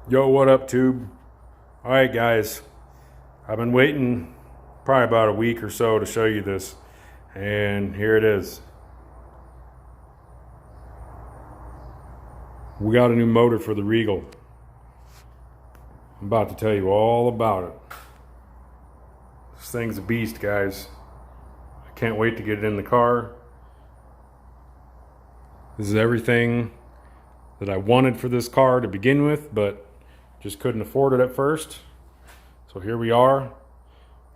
Yo, what up, tube? All right, guys. I've been waiting probably about a week or so to show you this, and here it is. We got a new motor for the Regal. I'm about to tell you all about it. This thing's a beast, guys. I can't wait to get it in the car. This is everything that I wanted for this car to begin with, but just couldn't afford it at first. So here we are,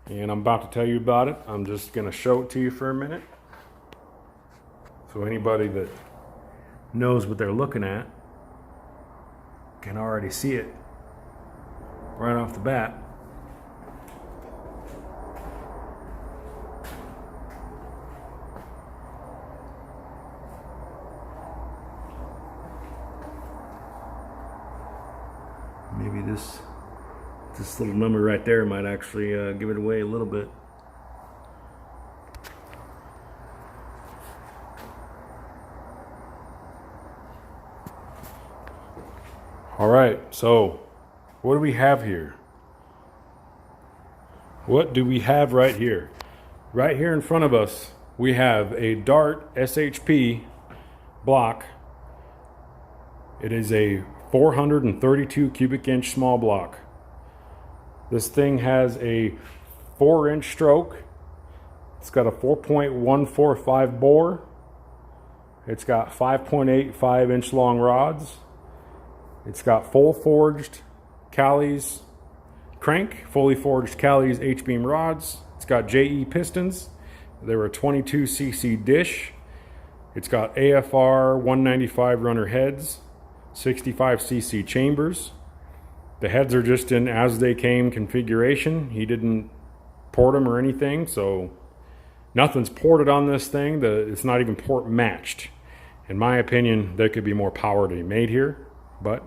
and I'm about to tell you about it. I'm just gonna show it to you for a minute, so anybody that knows what they're looking at can already see it right off the bat. Maybe this little number right there might actually give it away a little bit. All right, so what do we have here? What do we have right here? Right here in front of us, we have a Dart SHP block. It is a 432 cubic inch small block. This thing has a 4-inch stroke. It's got a 4.145 bore. It's got 5.85 inch long rods. It's got full forged Callie's crank, fully forged Callie's H-beam rods. It's got JE pistons. They're a 22cc dish. It's got AFR 195 runner heads, 65cc chambers. The heads are just in as they came configuration. He didn't port them or anything, so nothing's ported on this thing. It's not even port matched. In my opinion, there could be more power to be made here, but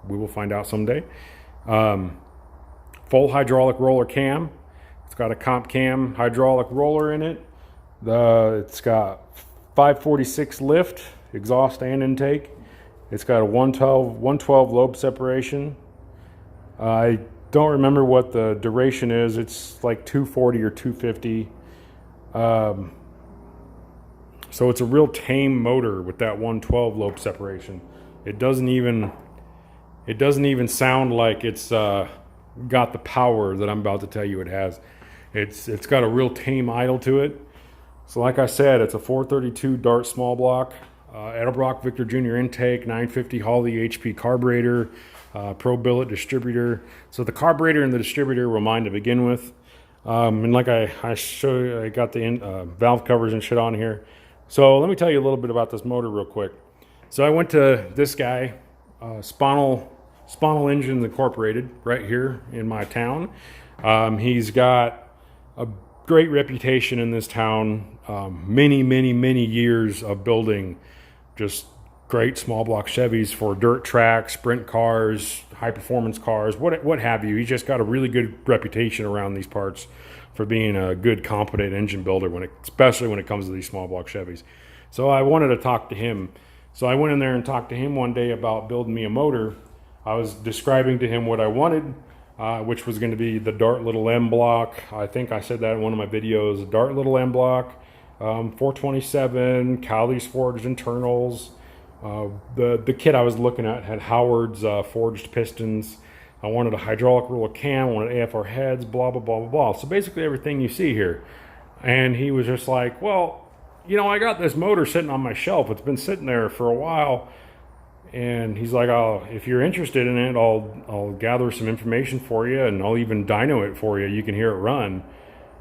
we will find out someday. Full hydraulic roller cam. It's got a comp cam hydraulic roller in it. It's got 546 lift, exhaust and intake. It's got a 112 lobe separation. I don't remember what the duration is. It's like 240 or 250. So it's a real tame motor with that 112 lobe separation. It doesn't even sound like it's got the power that I'm about to tell you it has. It's got a real tame idle to it. So like I said, it's a 432 Dart small block, Edelbrock Victor Jr. intake, 950 Holley HP carburetor, Pro Billet distributor. So the carburetor and the distributor were mine to begin with. And like I show you, I got the valve covers and shit on here. So let me tell you a little bit about this motor real quick. So I went to this guy, Spanel Engines Incorporated, right here in my town. He's got a great reputation in this town. Many years of building just great small block Chevys for dirt tracks, sprint cars, high performance cars, what have you. He's just got a really good reputation around these parts for being a good, competent engine builder, especially when it comes to these small block Chevys. So I wanted to talk to him. So I went in there and talked to him one day about building me a motor. I was describing to him what I wanted, which was going to be the Dart Little M block. I think I said that in one of my videos. Dart Little M block, 427, Callie's forged internals. The kit I was looking at had Howard's forged pistons. I wanted a hydraulic roller cam, I wanted AFR heads, blah, blah, blah, blah, blah. So basically everything you see here. And he was just like, well, you know, I got this motor sitting on my shelf. It's been sitting there for a while. And he's like, oh, if you're interested in it, I'll gather some information for you, and I'll even dyno it for you. You can hear it run.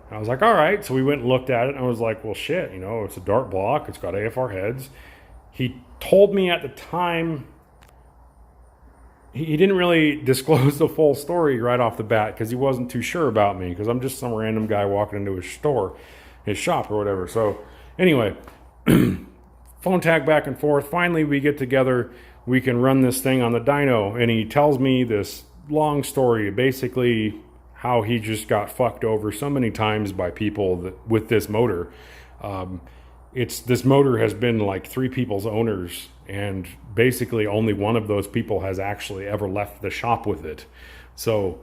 And I was like, all right. So we went and looked at it, and I was like, well, shit, you know, it's a Dart block. It's got AFR heads. He told me at the time, he didn't really disclose the full story right off the bat because he wasn't too sure about me, because I'm just some random guy walking into his store, his shop or whatever. So anyway, phone tag back and forth. Finally, we get together. We can run this thing on the dyno, and he tells me this long story, basically how he just got fucked over so many times by people with this motor. this motor has been like 3 people's owners, and basically only one of those people has actually ever left the shop with it. So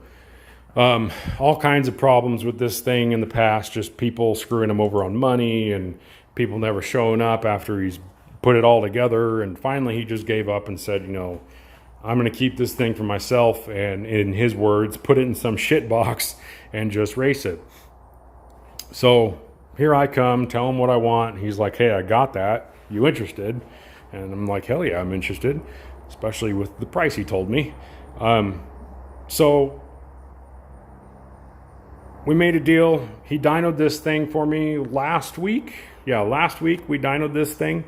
all kinds of problems with this thing in the past, just people screwing him over on money and people never showing up after he's put it all together. And finally he just gave up and said, I'm going to keep this thing for myself, and in his words, put it in some shit box and just race it. So here I come, tell him what I want. He's like, hey, I got that. You interested? And I'm like, hell yeah, I'm interested, especially with the price he told me. So we made a deal. He dynoed this thing for me last week. Yeah, last week we dynoed this thing.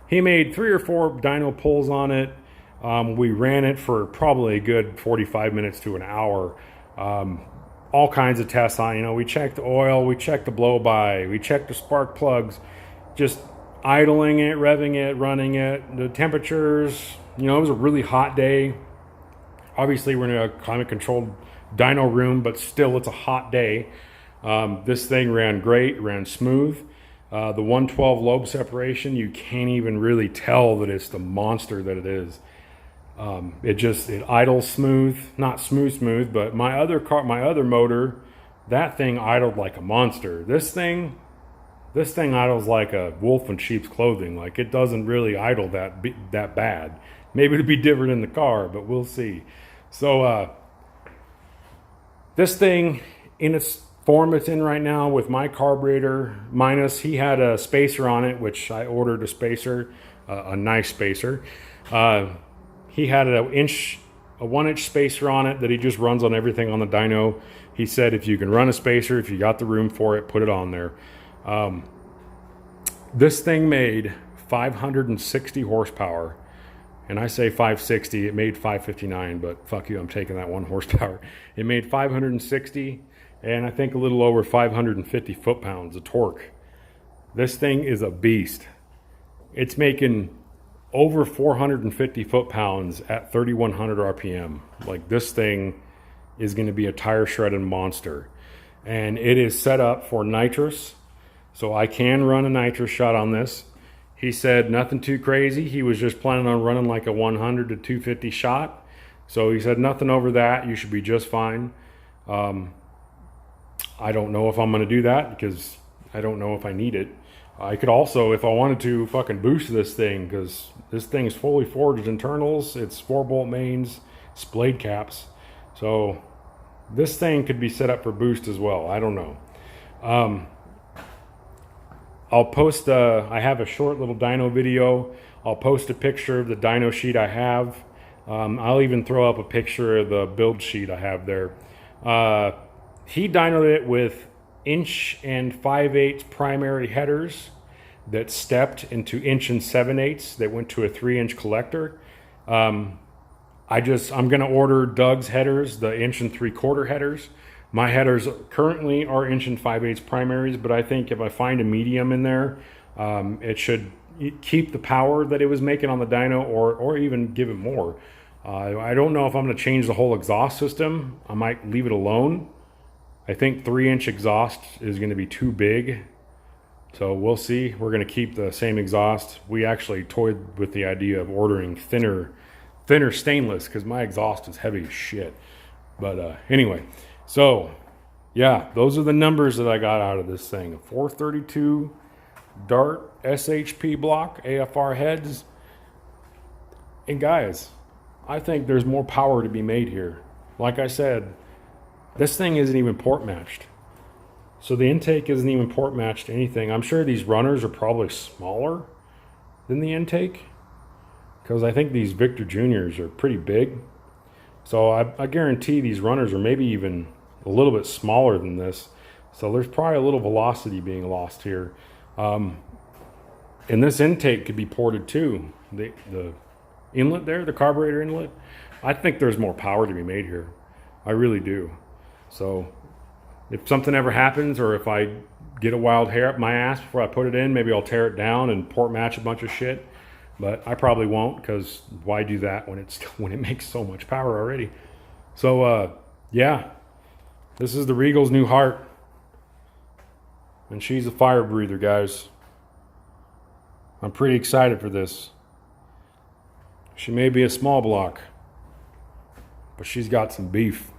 He made 3 or 4 dyno pulls on it. We ran it for probably a good 45 minutes to an hour. All kinds of tests on, we checked the oil, we checked the blow-by, we checked the spark plugs, just idling it, revving it, running it, the temperatures. It was a really hot day. Obviously, we're in a climate-controlled dyno room, but still, it's a hot day. This thing ran great, ran smooth. The 112 lobe separation, you can't even really tell that it's the monster that it is. It idles smooth, not smooth, but my other motor, that thing idled like a monster. This thing idles like a wolf in sheep's clothing. Like, it doesn't really idle that bad. Maybe it'll be different in the car, but we'll see. So, this thing in its form it's in right now with my carburetor minus, he had a spacer on it, which I ordered a spacer, a nice spacer. He had a 1-inch spacer on it that he just runs on everything on the dyno. He said, if you can run a spacer, if you got the room for it, put it on there. This thing made 560 horsepower. And I say 560, it made 559, but fuck you, I'm taking that 1 horsepower. It made 560, and I think a little over 550 foot-pounds of torque. This thing is a beast. It's making over 450 foot-pounds at 3,100 RPM. Like, this thing is going to be a tire shredding monster. And it is set up for nitrous, so I can run a nitrous shot on this. He said nothing too crazy. He was just planning on running like a 100 to 250 shot. So he said nothing over that. You should be just fine. I don't know if I'm going to do that because I don't know if I need it. I could also, if I wanted to, fucking boost this thing, because this thing is fully forged internals. It's 4-bolt mains, it's blade caps. So this thing could be set up for boost as well. I don't know. I'll post, I have a short little dyno video. I'll post a picture of the dyno sheet I have. I'll even throw up a picture of the build sheet I have there. He dynoed it with 1 5/8" primary headers that stepped into 1 7/8" that went to a 3-inch collector. I'm going to order Doug's headers, the 1 3/4" headers. My headers currently are 1 5/8" primaries, but I think if I find a medium in there, it should keep the power that it was making on the dyno, or even give it more. I don't know if I'm going to change the whole exhaust system. I might leave it alone. I think 3-inch exhaust is going to be too big. So we'll see. We're going to keep the same exhaust. We actually toyed with the idea of ordering thinner stainless, because my exhaust is heavy as shit. But anyway, so yeah, those are the numbers that I got out of this thing. A 432 Dart SHP block, AFR heads. And guys, I think there's more power to be made here. Like I said, this thing isn't even port matched. So the intake isn't even port matched to anything. I'm sure these runners are probably smaller than the intake, because I think these Victor Juniors are pretty big. So I guarantee these runners are maybe even a little bit smaller than this. So there's probably a little velocity being lost here. And this intake could be ported too. The inlet there, the carburetor inlet, I think there's more power to be made here. I really do. So if something ever happens, or if I get a wild hair up my ass before I put it in, maybe I'll tear it down and port match a bunch of shit. But I probably won't, because why do that when it makes so much power already? So yeah, this is the Regal's new heart, and she's a fire breather, guys. I'm pretty excited for this. She may be a small block, but she's got some beef.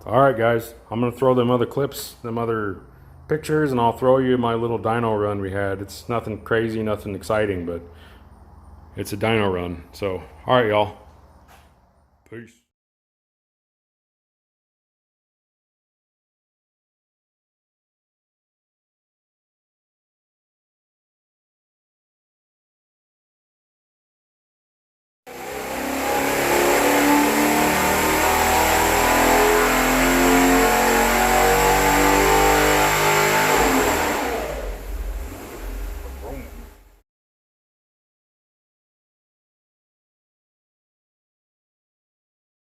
All right, guys, I'm gonna throw them other clips, them other pictures, and I'll throw you my little dyno run we had. It's nothing crazy, nothing exciting, but it's a dyno run. So, all right, y'all. Peace.